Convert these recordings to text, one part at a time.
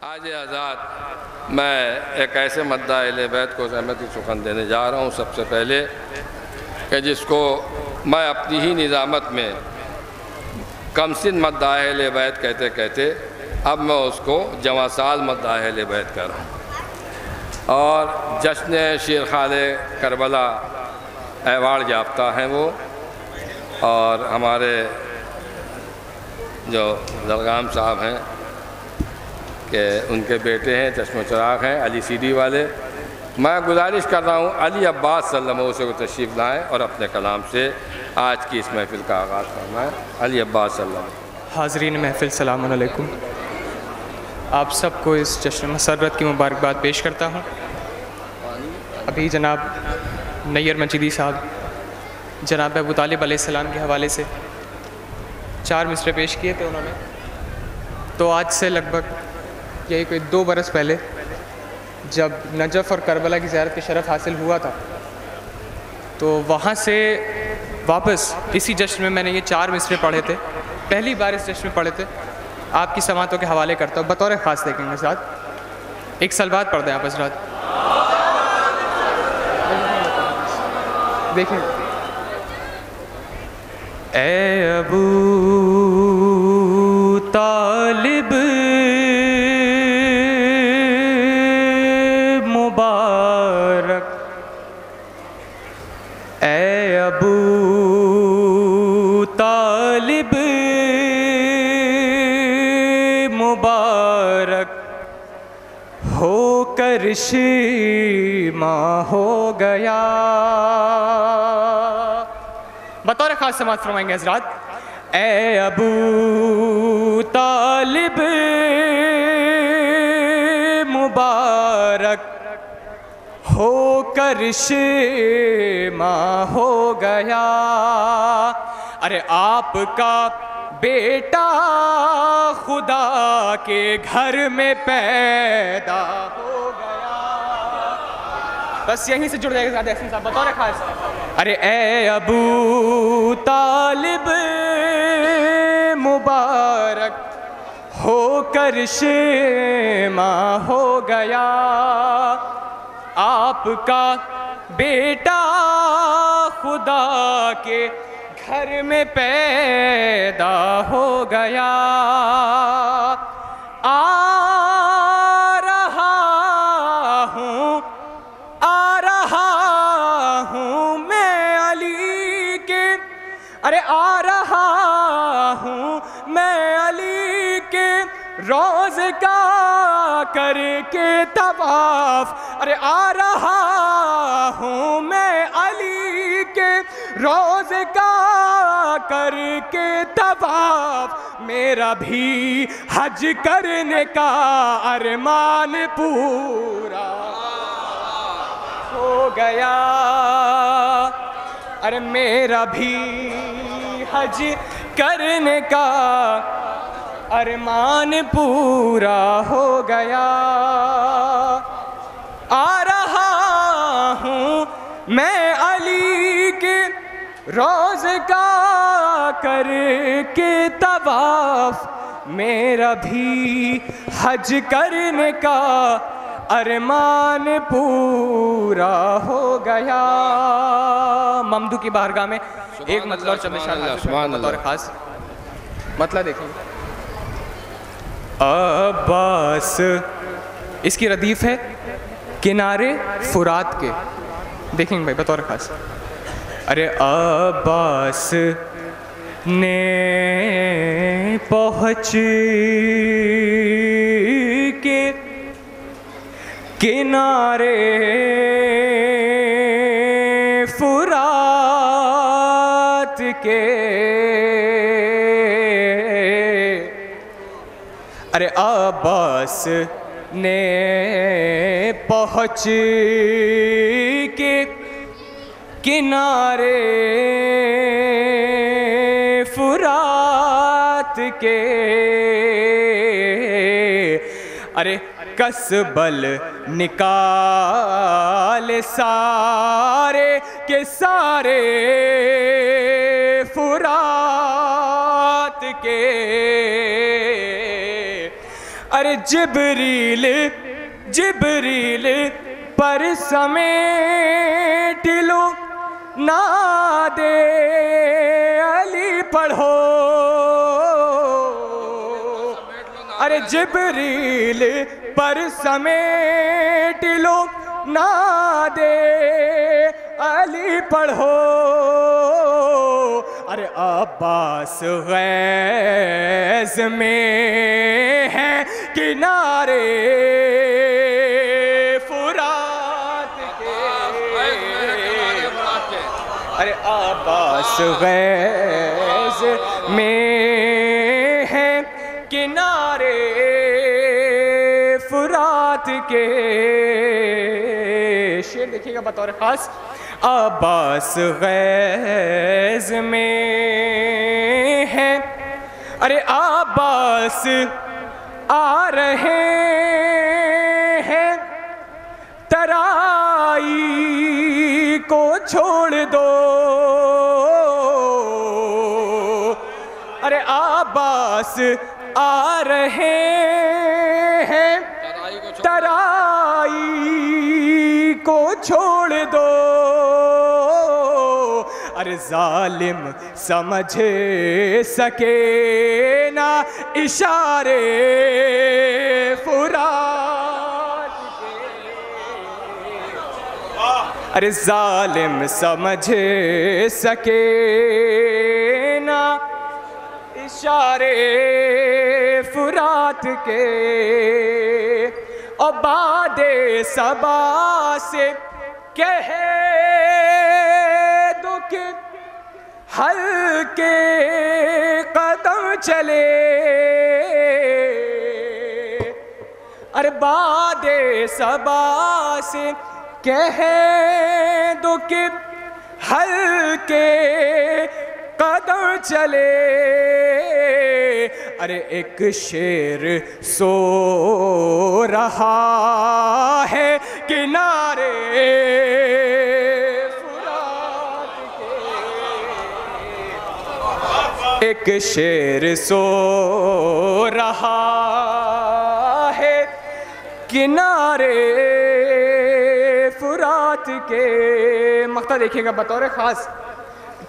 आज आज़ाद मैं एक ऐसे मद्दा अहले बैत को रहमत की सुखन देने जा रहा हूँ। सबसे पहले कि जिसको मैं अपनी ही निज़ामत में कमसिन मद्दा अहले बैत कहते कहते अब मैं उसको जवासाल मद्दा अहले बैत कर रहा हूँ। और जश्न शेरखाने करबला अवार्ड याफ्ता हैं वो, और हमारे जो जरगाम साहब हैं कि उनके बेटे हैं, चश्मो चिराग हैं, अली सीडी वाले। मैं गुजारिश कर रहा हूँ अली अब्बास सल्लल्लाहु अलैहि वसल्लम को तशरीफ़ लाएँ और अपने कलाम से आज की इस महफ़िल का आगाज़ फरमाएँ। अली अब्बास सल्लल्लाहु। हाज़रीन महफ़िल सलाम अलैकुम। आप सबको इस जश्न मसर्रत की मुबारकबाद पेश करता हूँ। अभी जनाब नैयर मजीदी साहब जनाब अबू तालिब अलैहिस्सलाम के हवाले से 4 मिसरे पेश किए थे उन्होंने। तो आज से लगभग यही कोई 2 बरस पहले जब नजफ़ और करबला की ज़ियारत के शरफ़ हासिल हुआ था, तो वहाँ से वापस इसी जश्न में मैंने ये 4 मिसरे पढ़े थे। पहली बार इस जश्न में पढ़े थे। आपकी समातों के हवाले करता हूँ, बतौर ख़ास देखेंगे हज़रात। एक सलवात पढ़ दें आप हज़रात, देखिए। ए अबू तालिब मुबारक, ए अबू तालिब मुबारक, होकर शीमा हो गया। बतौर ख़ास समात फरमाएंगे हज़रात। ए अबू तालिब मुबारक, होकर शीमा हो गया। अरे आपका बेटा खुदा के घर में पैदा हो गया। बस यहीं से जुड़ जाएगा साहब, बतौर खास। अरे ए अबू तालिब मुबारक, होकर शेमा हो गया। आपका बेटा खुदा के घर में पैदा हो गया। अरे आ रहा हूँ मैं अली के रोज़े का करके तवाफ़। अरे आ रहा हूँ मैं अली के रोज़े का करके तवाफ़। मेरा भी हज करने का अरमान पूरा हो गया। अरे मेरा भी हज करने का अरमान पूरा हो गया। आ रहा हूँ मैं अली के रोज़े का करके तवाफ़। मेरा भी हज करने का अरमान पूरा हो गया। ममदू की बारगाह में एक मतलब और चंद खास मतलब देखेंगे। अब्बास, इसकी रदीफ है किनारे फुरात के। देखेंगे भाई बतौर खास। अरे अब्बास ने पहुँच के किनारे फुरात के। अरे अब्बास ने पहुँच के किनारे फुरात के। अरे कसबल निकाल सारे के सारे फुरात के। अरे जिब्रील जिब्रील पर समेट लो नादे अली पढ़ो। अरे जिब्रील पर समेट लो नादे अली पढ़ो। अरे अब्बास गैज़ में है किनारे फुरात के। अरे अब्बास गैज़ में है किनारे फुरात के। शेर देखिएगा बतौर खास, अब्बास गैज़ में है। अरे अब्बास आ रहे हैं तराई को छोड़ दो। अरे अब्बास आ रहे हैं तराई को छोड़ दो। अरे जालिम समझ सके ना इशारे फुरात के। अरे जालिम समझ सके ना इशारे फुरात के। और बादे सबा से कहे दो कि हल्के कदम चले। अरे बादे सबा से कहे दो कि हल्के कदम चले। अरे एक शेर सो रहा है किनारे फुरात के। एक शेर सो रहा है किनारे फुरात के। मक्ता देखिएगा बतौर खास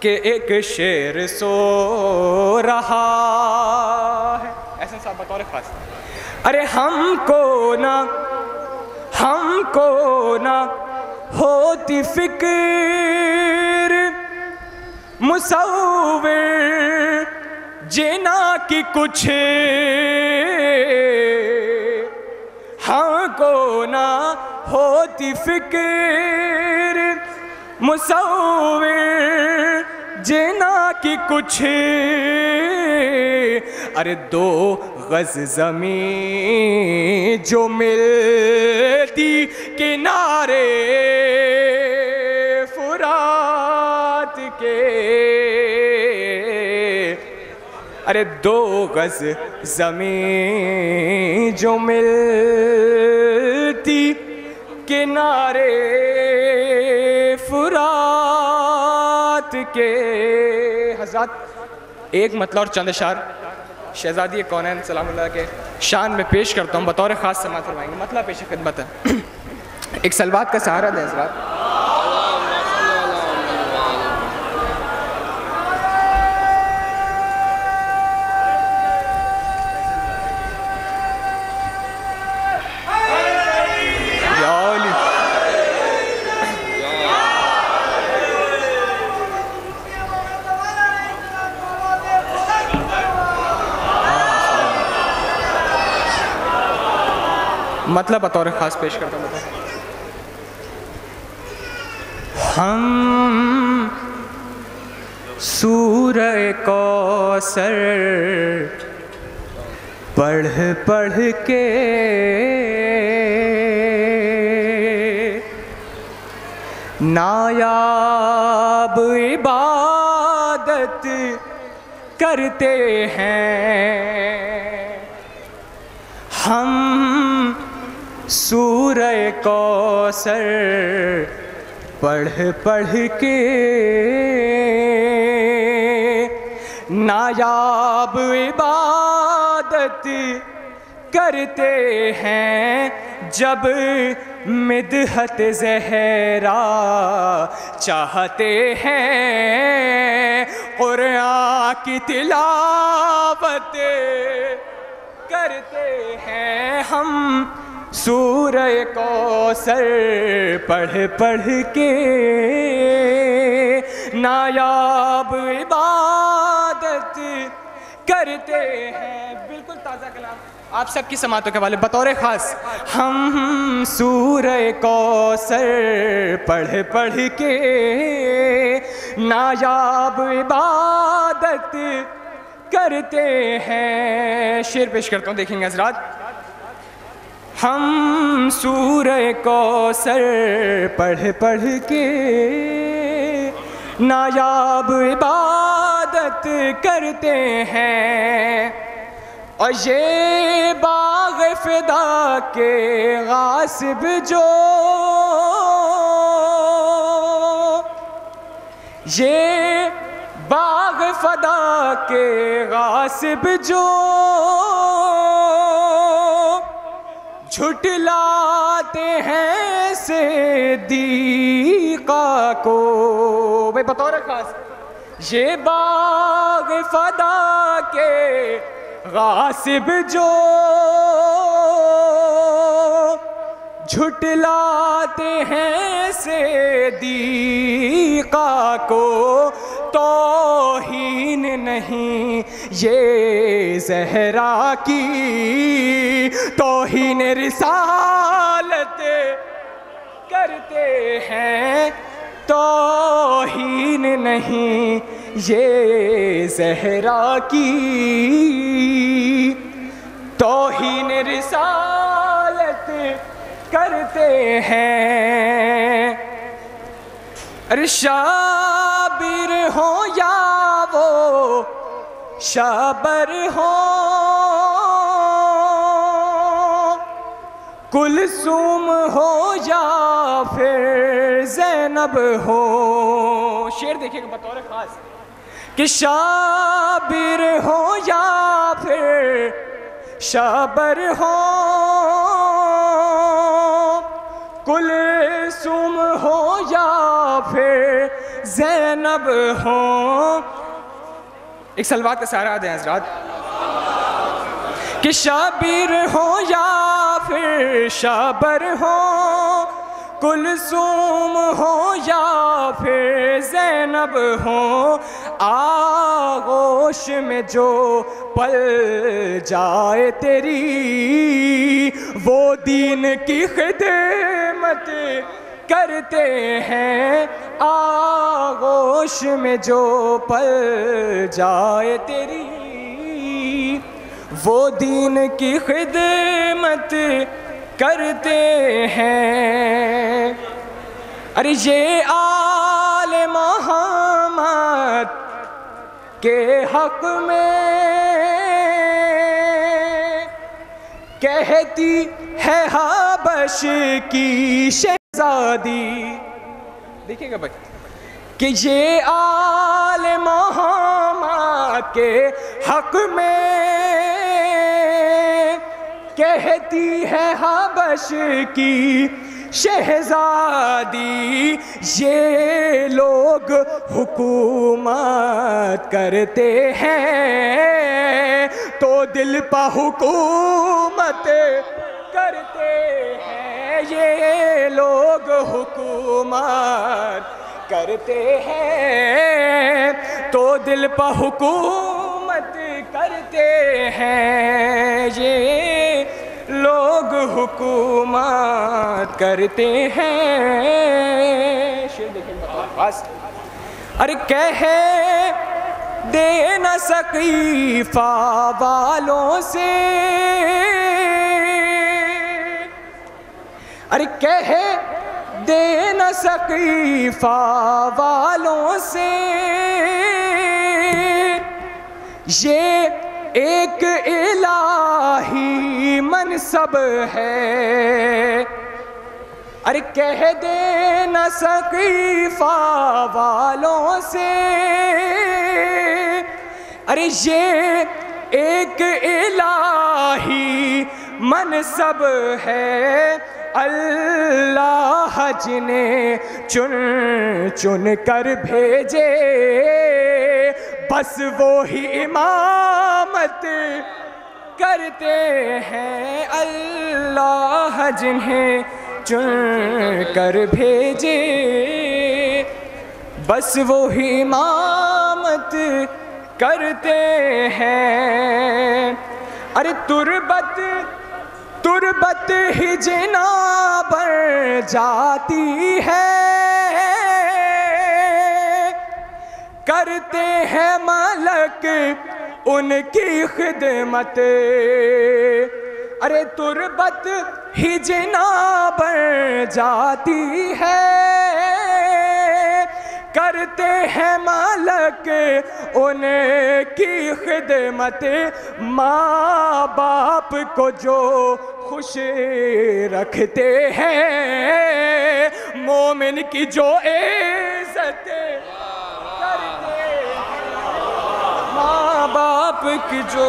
कि एक शेर सो रहा है, ऐसा साहब बतौर खास। अरे हमको ना होती फिक्र मुसव्विर जिना की कुछ। हमको ना होती फिक्र मुसव्विर जिना की कुछ। अरे दो गज ज़मीं जो मिलती किनारे फुरात के। अरे दो गज ज़मीं जो मिलती किनारे फुरात के। हज़रात एक मतलब और चंद अशार शहज़ादी कौनैन सलामुल्लाह के शान में पेश करता हूँ, बतौर ख़ास समाअत फरमाएंगे। मतलब पेश खिदमत है। एक सलवात का सहारा दें हज़रात। मतलब बतौर ख़ास पेश करता हूँ। हम सूरह कौसर पढ़ पढ़ के नायाब इबादत करते हैं। हम सूरह कौसर पढ़ पढ़ के नायाब इबादत करते हैं जब मिदहत ज़हरा चाहते हैं कुरान की तिलावत करते हैं हम सूरह कौसर पढ़ पढ़ के नायाब इबादत करते हैं। बिल्कुल ताज़ा कलाम आप सबकी समातों के वाले बतौर ख़ास हम सूरह कौसर पढ़ पढ़ के नायाब इबादत करते हैं। शेर पेश करता हूँ, देखेंगे हज़रात। हम सूरह कौसर पढ़ पढ़ के नायाब इबादत करते हैं और ये बाग़ फ़िदा के गासिब जो ये बाग़ फ़िदा के गासिब जो झुटलाते हैं सिद्दीक़ा को। भाई बतौर ख़ास ये बाग़ फ़दा के गासिब जो झुटलाते हैं सिद्दीक़ा को, तौहीन नहीं ये ज़हरा की, तौहीन रिसालत करते हैं। तौहीन नहीं ये ज़हरा की, तौहीन रिसालत करते हैं। अरे शाबिर हो या वो शाबर हो, कुलसूम हो या फिर ज़ैनब हो। शेर देखिएगा बतौर ख़ास कि शाबिर हो या फिर शाबर हो, कुलसूम हो या फिर ज़ैनब हो। एक सलवात का सहारा दें हज़रात कि शाबिर हो या फिर शाबर हो, कुलसूम हो या फिर ज़ैनब हो। आगोश में जो पल जाए तेरी, वो दीन की खिदमत करते हैं। आगोश में जो पल जाए तेरी, वो दीन की खिदमत करते हैं। अरे ये आले मोहम्मद के हक में कहती है हबश की शहज़ादी। देखिएगा भाई कि ये आले मोहम्मद के हक में कहती है हबश की शहज़ादी। ये लोग हुकूमत करते हैं तो दिल पा हुकूमत करते हैं। ये लोग हुकूमत करते हैं तो दिल पा हुकूमत करते हैं। ये लोग हुकूमत करते हैं। शेर देखिए बस। अरे कहे दे न सकीफा वालों से, अरे कहे दे न सकीफा वालों से, ये एक इलाही मनसब है। अरे कह दे न सकीफा वालों से, अरे ये एक इलाही मनसब है, अल्लाह जिन्हें चुन चुन कर भेजे, बस वो ही इमामत करते हैं। अल्लाह जिन्हें चुन कर भेजे, बस वो ही इमामत करते हैं। अरे तुरबत तुरबत ही जिना पर जाती है, करते हैं मलक उनकी खिदमत। अरे तुरबत ही जिना पर जाती है, करते हैं मालक उनकी खिदमत। माँ बाप को जो खुश रखते हैं, मोमिन की जो इज्जत करते हैं, माँ बाप की जो